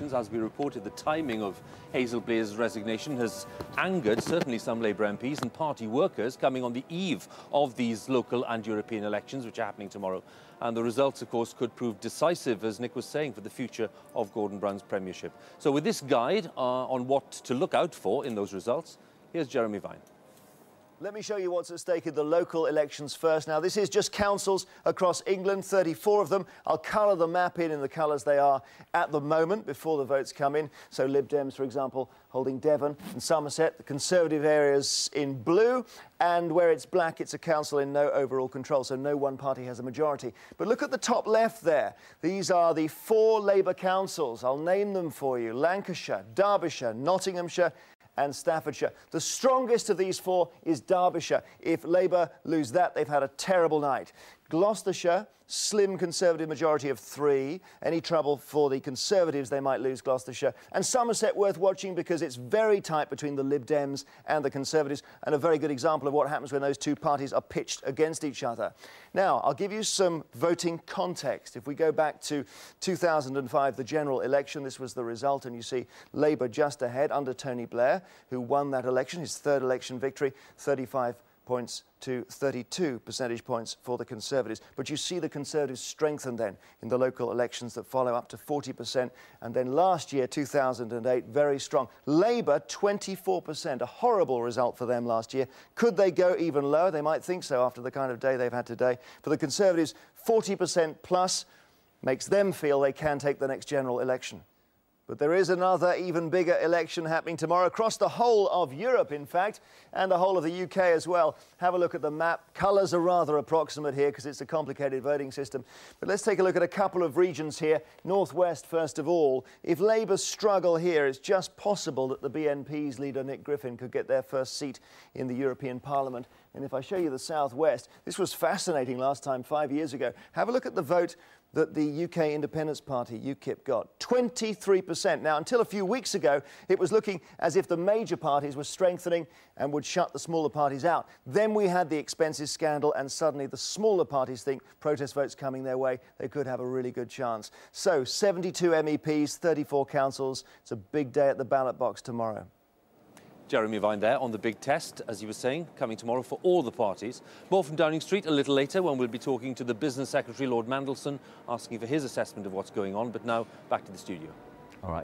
As we reported, the timing of Hazel Blair's resignation has angered certainly some Labour MPs and party workers coming on the eve of these local and European elections, which are happening tomorrow. And the results, of course, could prove decisive, as Nick was saying, for the future of Gordon Brown's premiership. So with this guide on what to look out for in those results, here's Jeremy Vine. Let me show you what's at stake in the local elections first. Now, this is just councils across England, 34 of them. I'll colour the map in the colours they are at the moment before the votes come in. So Lib Dems, for example, holding Devon and Somerset, the Conservative areas in blue, and where it's black, it's a council in no overall control, so no one party has a majority. But look at the top left there. These are the 4 Labour councils. I'll name them for you: Lancashire, Derbyshire, Nottinghamshire, and Staffordshire. The strongest of these 4 is Derbyshire. If Labour lose that, they've had a terrible night. Gloucestershire, slim Conservative majority of 3. Any trouble for the Conservatives, they might lose Gloucestershire. And Somerset worth watching because it's very tight between the Lib Dems and the Conservatives, and a very good example of what happens when those two parties are pitched against each other. Now, I'll give you some voting context. If we go back to 2005, the general election, this was the result, and you see Labour just ahead under Tony Blair, who won that election, his 3rd election victory, 35 points to 32 percentage points for the Conservatives. But you see the Conservatives strengthen then in the local elections that follow, up to 40%. And then last year, 2008, very strong. Labour, 24%, a horrible result for them last year. Could they go even lower? They might think so after the kind of day they've had today. For the Conservatives, 40% plus makes them feel they can take the next general election. But there is another, even bigger election happening tomorrow across the whole of Europe, in fact, and the whole of the UK as well. Have a look at the map. Colours are rather approximate here because it's a complicated voting system. But let's take a look at a couple of regions here. Northwest, first of all. If Labour struggle here, it's just possible that the BNP's leader, Nick Griffin, could get their first seat in the European Parliament. And if I show you the Southwest, this was fascinating last time, 5 years ago. Have a look at the vote that the UK Independence Party, UKIP, got. 23%. Now, until a few weeks ago, it was looking as if the major parties were strengthening and would shut the smaller parties out. Then we had the expenses scandal, and suddenly the smaller parties think protest votes coming their way, they could have a really good chance. So, 72 MEPs, 34 councils. It's a big day at the ballot box tomorrow. Jeremy Vine there on the big test, as you were saying, coming tomorrow for all the parties. More from Downing Street a little later, when we'll be talking to the Business Secretary, Lord Mandelson, asking for his assessment of what's going on. But now, back to the studio. All right.